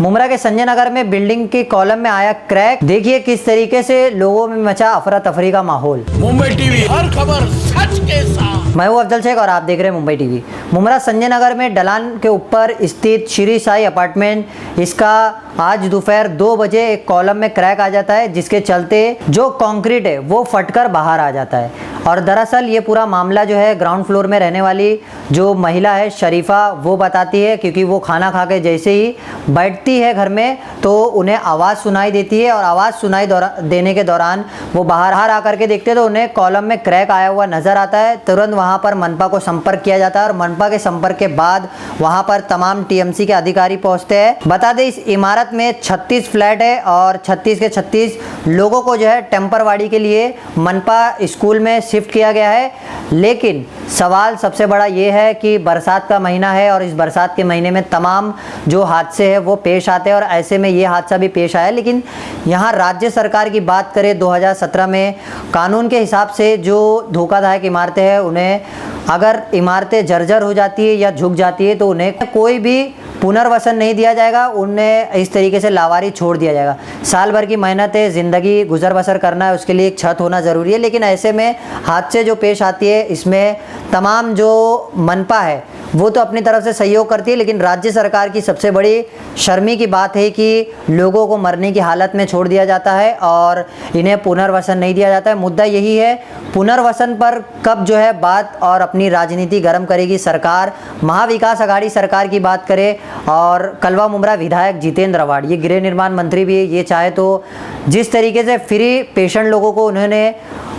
मुमरा के संजय नगर में बिल्डिंग की कॉलम में आया क्रैक। देखिए किस तरीके से लोगों में मचा अफरा तफरी का माहौल। मुंबई टीवी, हर खबर सच के साथ। मैं हूं अफजल शेख और आप देख रहे हैं मुंबई टीवी। मुमरा संजय नगर में ढलान के ऊपर स्थित श्री साई अपार्टमेंट, इसका आज दोपहर 2 बजे एक कॉलम में क्रैक आ जाता है, जिसके चलते जो कंक्रीट है वो फटकर बाहर आ जाता है। और दरअसल ये पूरा मामला जो है ग्राउंड फ्लोर में रहने वाली जो महिला है शरीफा, वो बताती है, क्योंकि वो खाना खा के जैसे ही बैठती है घर में तो उन्हें आवाज़ सुनाई देती है, और आवाज़ सुनाई देने के दौरान वो बाहर आकर के देखते तो उन्हें कॉलम में क्रैक आया हुआ नज़र आता है। तुरंत वहाँ पर मनपा को संपर्क किया जाता है और मनपा के संपर्क के बाद वहाँ पर तमाम टीएमसी के अधिकारी पहुँचते हैं। बता दें इस इमारत में 36 फ्लैट है और 36 के 36 लोगों को जो है टेम्परवारी के लिए मनपा स्कूल में शिफ्ट किया गया है। लेकिन सवाल सबसे बड़ा ये है कि बरसात का महीना है और इस बरसात के महीने में तमाम जो हादसे हैं वो पेश आते हैं, और ऐसे में ये हादसा भी पेश आया। लेकिन यहाँ राज्य सरकार की बात करें 2017 में कानून के हिसाब से जो धोखादायक इमारतें हैं उन्हें, अगर इमारतें जर्जर हो जाती है या झुक जाती है तो उन्हें कोई भी पुनर्वसन नहीं दिया जाएगा, उन्हें इस तरीके से लावारी छोड़ दिया जाएगा। साल भर की मेहनत है, ज़िंदगी गुजर बसर करना है, उसके लिए एक छत होना ज़रूरी है। लेकिन ऐसे में हादसे जो पेश आती है इसमें तमाम जो मनपा है वो तो अपनी तरफ से सहयोग करती है, लेकिन राज्य सरकार की सबसे बड़ी शर्मी की बात है कि लोगों को मरने की हालत में छोड़ दिया जाता है और इन्हें पुनर्वसन नहीं दिया जाता है। मुद्दा यही है, पुनर्वसन पर कब जो है बात और अपनी राजनीति गर्म करेगी सरकार। महाविकास आघाड़ी सरकार की बात करें और कलवा मुमरा विधायक जितेंद्र अवार्ड, ये गृह निर्माण मंत्री भी है, ये चाहे तो जिस तरीके से फ्री पेशेंट लोगों को उन्होंने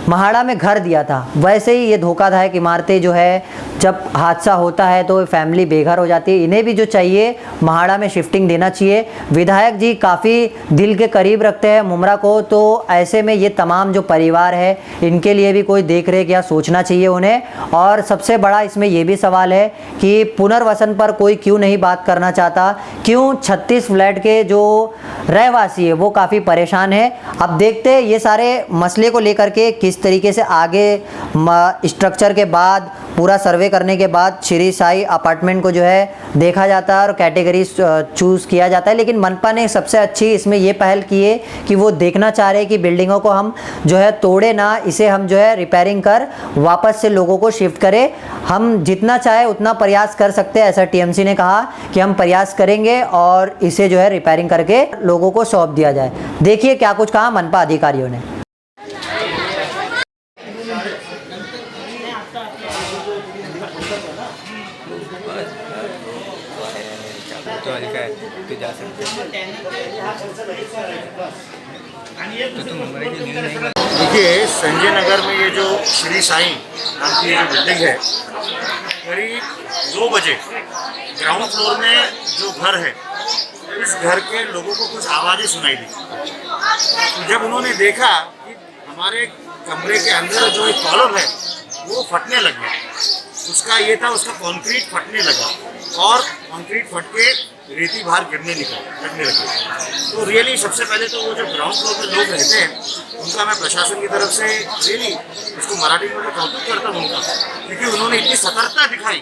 महाड़ा में घर दिया था, वैसे ही ये धोखादायक इमारतें जो है जब हादसा होता है तो फैमिली बेघर हो जाती है। इन्हें भी जो चाहिए महाड़ा में शिफ्टिंग देना चाहिए। विधायक जी काफ़ी दिल के करीब रखते हैं मुमरा को, तो ऐसे में ये तमाम जो परिवार है इनके लिए भी कोई देख रेख या सोचना चाहिए उन्हें। और सबसे बड़ा इसमें ये भी सवाल है कि पुनर्वसन पर कोई क्यों नहीं बात करना चाहता, क्यों 36 फ्लैट के जो रहवासी है वो काफ़ी परेशान है। अब देखते हैं ये सारे मसले को लेकर के किस तरीके से आगे स्ट्रक्चर के बाद पूरा सर्वे करने के बाद श्री साई अपार्टमेंट को जो है देखा जाता है और कैटेगरी चूज़ किया जाता है। लेकिन मनपा ने सबसे अच्छी इसमें ये पहल की है कि वो देखना चाह रहे हैं कि बिल्डिंगों को हम जो है तोड़े ना, इसे हम जो है रिपेयरिंग कर वापस से लोगों को शिफ्ट करें। हम जितना चाहे उतना प्रयास कर सकते हैं, ऐसा टीएमसी ने कहा कि हम प्रयास करेंगे और इसे जो है रिपेयरिंग करके लोगों को सौंप दिया जाए। देखिए क्या कुछ कहा मनपा अधिकारियों ने। देखिए संजय नगर में ये जो श्री साई नाम की ये जो बिल्डिंग है, करीब 2 बजे ग्राउंड फ्लोर में जो घर है इस घर के लोगों को कुछ आवाज़ें सुनाई दी। तो जब उन्होंने देखा कि हमारे कमरे के अंदर जो एक कॉलम है वो फटने लग गया, उसका ये था उसका कंक्रीट फटने लगा और कंक्रीट फट के रेती बाहर लगने लगी। तो रियली सबसे पहले तो वो जो ग्राउंड फ्लोर में लोग रहते हैं उनका मैं प्रशासन की तरफ से रियली उसको मराठी में कौतुक करता हूँ उनका, क्योंकि उन्होंने इतनी सतर्कता दिखाई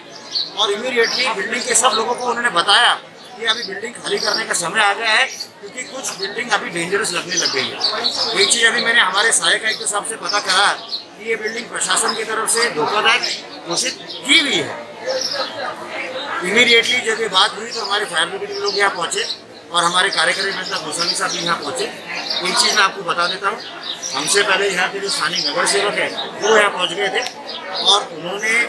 और इमीडिएटली बिल्डिंग के सब लोगों को उन्होंने बताया कि अभी बिल्डिंग खाली करने का समय आ गया है, क्योंकि कुछ बिल्डिंग अभी डेंजरस लगने लग गई है। एक चीज़ अभी मैंने हमारे सहायक आयुक्त साहब से पता करा कि ये बिल्डिंग प्रशासन की तरफ से धोखादायक घोषित की हुई है। इमीडिएटली जब ये बात हुई तो हमारे फायर ब्रिगेड के लोग यहाँ पहुँचे और हमारे कार्यकारी नेता गोस्वामी साहब भी यहाँ पहुँचे। एक चीज़ मैं आपको बता देता हूँ, हमसे पहले यहाँ के जो स्थानीय नगर सेवक है वो यहाँ पहुँच गए थे और उन्होंने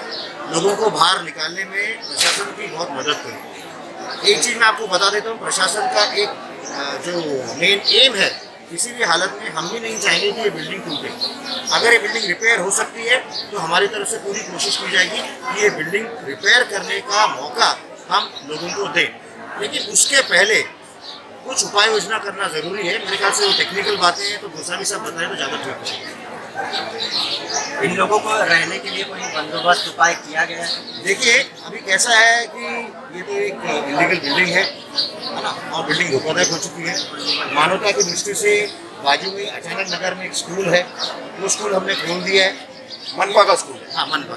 लोगों को बाहर निकालने में प्रशासन की बहुत मदद करी। एक चीज़ मैं आपको बता देता हूँ, प्रशासन का एक जो मेन एम है, किसी भी हालत में हम भी नहीं चाहेंगे कि ये बिल्डिंग टूटे। अगर ये बिल्डिंग रिपेयर हो सकती है तो हमारी तरफ से पूरी कोशिश की जाएगी कि ये बिल्डिंग रिपेयर करने का मौका हम लोगों को दें। लेकिन उसके पहले कुछ उपाय योजना करना ज़रूरी है। मेरे ख्याल से वो टेक्निकल बातें हैं तो गोस्वामी साहब बताएं तो ज़्यादा ठीक है। इन लोगों को रहने के लिए कोई बंदोबस्त उपाय किया गया है? देखिए अभी कैसा है कि ये तो एक इलीगल बिल्डिंग है ना, और बिल्डिंग धोखादायक हो चुकी है। मानवता की दृष्टि से बाजू में अचानक नगर में एक स्कूल है, वो स्कूल हमने खोल दिया है, मनपा का स्कूल है। हाँ मनपा।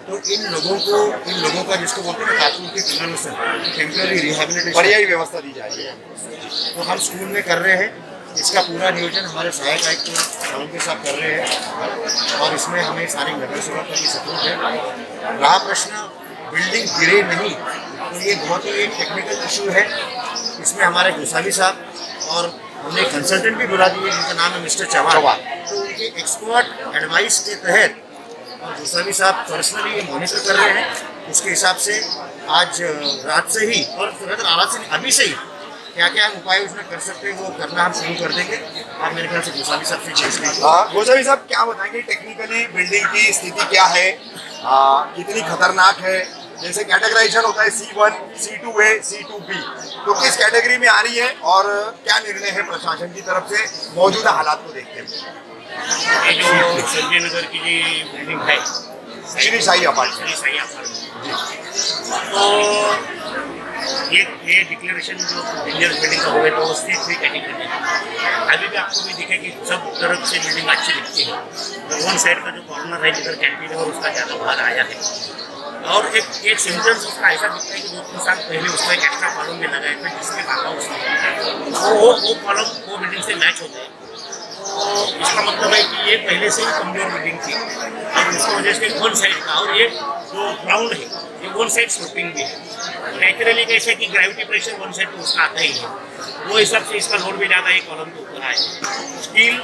तो इन लोगों का जिसको बोलते हैं तात्कालिक पुनर्वसन, टेम्पररी रिहैबिलिटेशन, पर्यायी व्यवस्था दी जाएगी। तो हम स्कूल में कर रहे हैं। इसका पूरा नियोजन हमारे सहायक आयुक्त राहुल के साथ कर रहे हैं और इसमें हमें सारी नगर सेवा का भी सपोर्ट है। रहा प्रश्न बिल्डिंग गिरे नहीं, तो ये बहुत ही एक टेक्निकल इशू है। इसमें हमारे गोसावी साहब और हमने कंसल्टेंट भी बुला दिए जिनका नाम है मिस्टर चौहान। तो उनके एक्सपर्ट एडवाइस के तहत और गोसावी साहब पर्सनली मॉनिटर कर रहे हैं। उसके हिसाब से आज रात से ही और आज से अभी से ही क्या क्या उपाय उसमें कर सकते हैं वो करना हम शुरू कर देंगे। आप मेरे ख्याल से गोसावी साहब से पूछ लीजिए। गोसावी साहब क्या बताएंगे टेक्निकली बिल्डिंग की स्थिति क्या है, कितनी खतरनाक है? जैसे कैटेगराइजेशन होता है C1, C2A, C2B, तो किस कैटेगरी में आ रही है और क्या निर्णय है प्रशासन की तरफ से मौजूदा हालात को देखते हुए? ये जो संजय नगर की जो बिल्डिंग है श्री साई अपार्टमेंट, श्री साई अपार्टमेंट, तो ये डिक्लेरेशन जो डेंजरस बिल्डिंग का हो गया तो उसकी 3 कैटेगरी है। अभी भी आपको भी दिखे कि सब तरफ से बिल्डिंग अच्छी दिखती है। तो वन साइड का जो कॉर्नर है जिधर कैंटीन है और उसका ज़्यादा बाहर आया है और एक सिम्टम्स उसका ऐसा दिखता है कि 2-3 साल पहले उसका एक एक्स्ट्रा कॉलम भी लगाया था जिसके पापा उसका वो कॉलम वो बिल्डिंग से मैच होते हैं। तो इसका मतलब है कि ये पहले से ही कमजोर बिल्डिंग थी और इसकी वजह से वन साइड का और ये जो ग्राउंड है ये वन साइड स्लोपिंग भी है। नेचुरली कैसे कि ग्रेविटी प्रेशर वन साइड तो उसका आता ही है, वो हिसाब से इसका लोड भी ज़्यादा है कॉलम के ऊपर आए। स्टील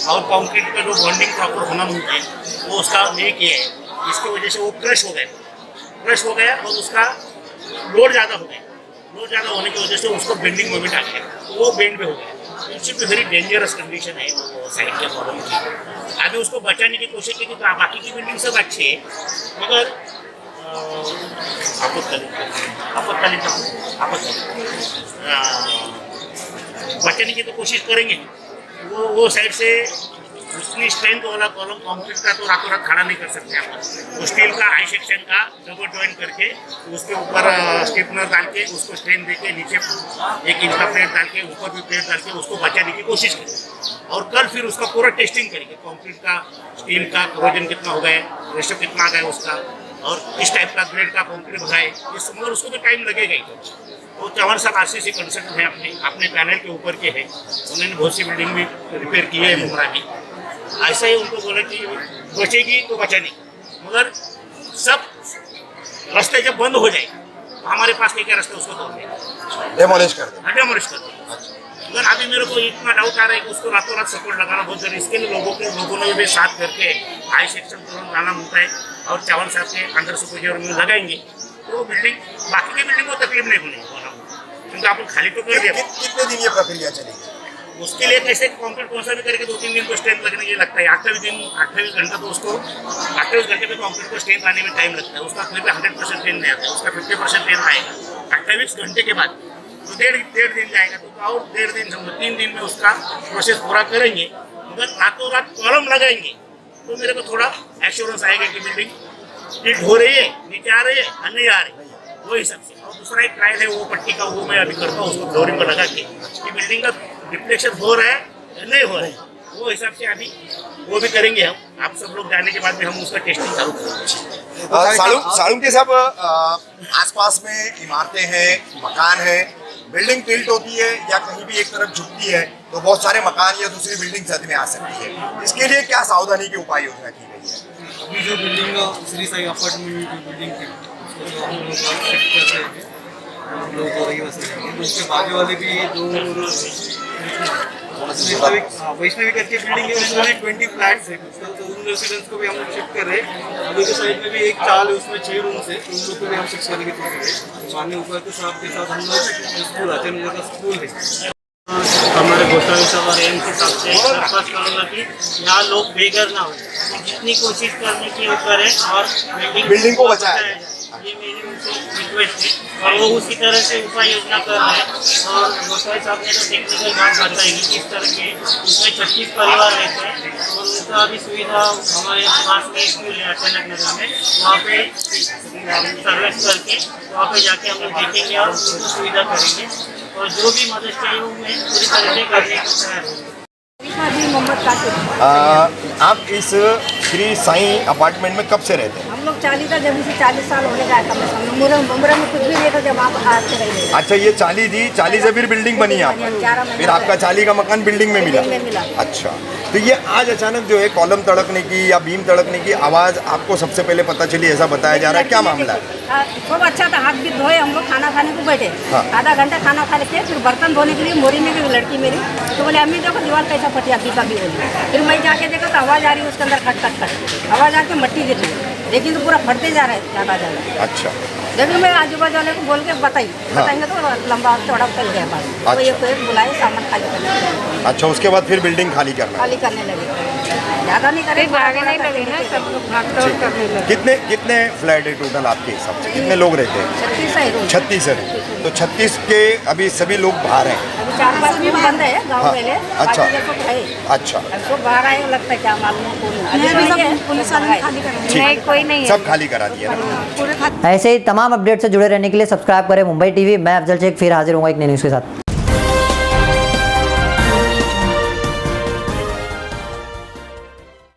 और कंक्रीट का जो बॉन्डिंग प्रॉपर होना मिलता है वो उसका नहीं किया है, इसकी वजह से वो क्रश हो गया और उसका लोड ज़्यादा हो गया। लोड ज़्यादा होने की वजह से उसको बेंडिंग मूवमेंट आ गया, तो वो बेंड पे हो गया। इट्स भी वेरी डेंजरस कंडीशन है वो साइड के कॉलम की। अभी उसको बचाने की कोशिश की कि बाकी की बिल्डिंग सब अच्छी है मगर बचाने की तो कोशिश करेंगे। वो साइड से उतनी स्ट्रेंथ वाला कॉलम कंक्रीट का तो रातों रात खड़ा नहीं कर सकते आप। तो स्टील का आई सेक्शन का डबल ज्वाइन करके उसके ऊपर स्टिफनर डाल के उसको स्ट्रेंथ देके नीचे 1 इंच का प्लेट डाल के ऊपर भी प्लेट डाल के उसको बचाने की कोशिश की और कल फिर उसका पूरा टेस्टिंग करेंगे। कंक्रीट का, स्टील का कोरोजन कितना हो गया, रेशो कितना आ गया उसका और किस टाइप का ग्रेड का कंक्रीट भराए, ये समझ उसको तो टाइम लगेगा ही। तो चौहान साहब RCC कंसल्टेंट है अपने पैनल के ऊपर के हैं, उन्होंने बहुत सी बिल्डिंग भी रिपेयर की है मुमरा में। ऐसा ही उनको बोला कि बचेगी तो बचानी, मगर सब रास्ते जब बंद हो जाए तो हमारे पास क्या रास्ते उसको तोड़ने डेमोलिश कर दें। डेमोलिश कर दें। मगर अभी मेरे को इतना डाउट आ रहा है कि उसको रातों रात सपोर्ट लगाना बहुत जरूरी। इसके लिए लोगों ने भी साथ करके हाई सेक्शन तुरंत लाना होता है और चौहान साहब के अंडर सुपरवाइजर में लगाएंगे तो बिल्डिंग बाकी की बिल्डिंग को तकलीफ नहीं होनी, क्योंकि आप खाली तो कर दिया। कितने दिन ये प्रक्रिया चलेगी? उसके लिए कैसे कंक्रीट कौन सा भी करके 2-3 दिन को स्ट्रेंथ लगने के लगता है। 28 घंटा तो उसको 28 घंटे में कंक्रीट को स्ट्रेंथ आने में टाइम लगता है। उसका फिर भी 100% स्ट्रेंथ नहीं आता है, उसका 50% स्ट्रेंथ आएगा 28 घंटे के बाद। तो डेढ़ दिन जाएगा तो और 1.5 दिन समझो 3 दिन में उसका प्रोसेस पूरा करेंगे। मगर रातों रात कॉलम लगाएंगे तो मेरे को थोड़ा एश्योरेंस आएगा कि बिल्डिंग हिट हो रही है, नीचे आ रही है, नहीं आ रही है, वो हिसाब से। और दूसरा एक ट्रायल है वो पट्टी का, वो मैं अभी करता हूँ उसको फ्लोरिंग पर लगा के कि बिल्डिंग का डिप्लेक्शन हो रहा है या नहीं हो रहा है, वो हिसाब से अभी वो भी करेंगे हम। आप सब लोग जाने के बाद में हम उसका टेस्टिंग चालू करेंगे। सालुंके साहब, आसपास में इमारतें हैं, मकान है, बिल्डिंग टिल्ट होती है या कहीं भी एक तरफ झुकती है तो बहुत सारे मकान या दूसरी बिल्डिंग सद में आ सकती है। इसके लिए क्या सावधानी की उपाय योजना की गई है? अभी जो बिल्डिंग श्री साई अपार्टमेंट की बिल्डिंग थी उसको जो हम लोग शिफ्ट कर रहे थे, हम लोग को रही तो उसके बाजू वाले भी 2 वैष्णवी करके बिल्डिंग है, उसमें 20 फ्लैट्स है। तो उन रेसिडेंट्स को भी हम लोग शिफ्ट कर रहे हैं। अभी के साइड में भी एक चाल है, उसमें 6 रूम्स है, उन लोग को भी हम शिफ्ट करने की कोशिश करें। माननीय उपायुक्त साहब के साथ हम लोग स्कूल अचन का स्कूल है हमारे गोसावी साहब और एम के साथ से दरख्वास्त करूँगा कि यहाँ लोग बेघर ना हो, जितनी कोशिश करने की वो करें और बिल्डिंग को बचाएं। ये मेरी उनसे रिक्वेस्ट है और वो उसी तरह से उपाय योजना कर रहे हैं। और गोसावी साहब ने तो टेक्निकल बात बताई कि किस तरह के उसमें 36 परिवार रहते हैं और उनका अभी सुविधा हमारे पास में स्कूल है अचानक नगर में, वहाँ पे सर्विस करके वहाँ पे जाके हम लोग देखेंगे और उनको सुविधा करेंगे और जो भी मदद चाहिए वो मैं पूरी तरह से करने को तैयार हूँ। आप इस श्री साई अपार्टमेंट में कब से रहते हैं? हम लोग 40 था, जब इसे 40 साल होने का कम से कम। मुमरा में कुछ भी नहीं था जब आप आज से रही। अच्छा, ये 40 थी, 40 से फिर बिल्डिंग बनी यहाँ पर, 11 महीने फिर आपका 40 का मकान बिल्डिंग में मिला। बिल्डिंग में मिला। अच्छा, तो ये आज अचानक जो है कॉलम तड़कने की या बीम तड़कने की आवाज़ आपको सबसे पहले पता चली, ऐसा बताया जा रहा है, क्या मामला है? खूब अच्छा था, हाथ भी धोए, हम लोग खाना खाने को बैठे। हाँ। आधा घंटा खाना खा के फिर बर्तन धोने के लिए मोरी में गई लड़की मेरी, तो बोले अम्मी देखो दीवार कैसा फटी, अभी का भी बोली। फिर मैं जाके देखा तो आवाज़ आ रही है उसके अंदर खट खट खट, आवाज़ आके मट्टी गिर रही, लेकिन तो पूरा फटते जा रहा है ज़्यादा ज़्यादा। अच्छा, देखिए मैं आजू बाजू वाले को बोल के बताएंगे तो लंबा चौड़ा चल गया बात। तो ये कोई बुलाए सामान खाली करने के लिए। अच्छा, उसके बाद फिर बिल्डिंग खाली करना। खाली करने लगे, ज़्यादा नहीं करे, भागने लगे ना सब लोग, भाग दौड़ करने लगे। कितने फ्लैट है टोटल आपके हिसाब से, कितने लोग रहते हैं? 36 है रूम। 36 है। तो 36 के अभी सभी लोग बाहर हैं। अभी 4-5 रूम बंद है गाँव हाँ, में। अच्छा। बाकी देखो है। अच्छा, अब तो बाहर आए लगता है, क्या मालूम कौन पुलिस वाले खाली कर, नहीं, कोई नहीं है, सब खाली करा दिया ना। पूरे ऐसे ही तमाम अपडेट से जुड़े रहने के लिए सब्सक्राइब करें मुंबई टीवी। मैं अफजल शेख फिर हाजिर हूँ एक नई न्यूज़ के साथ।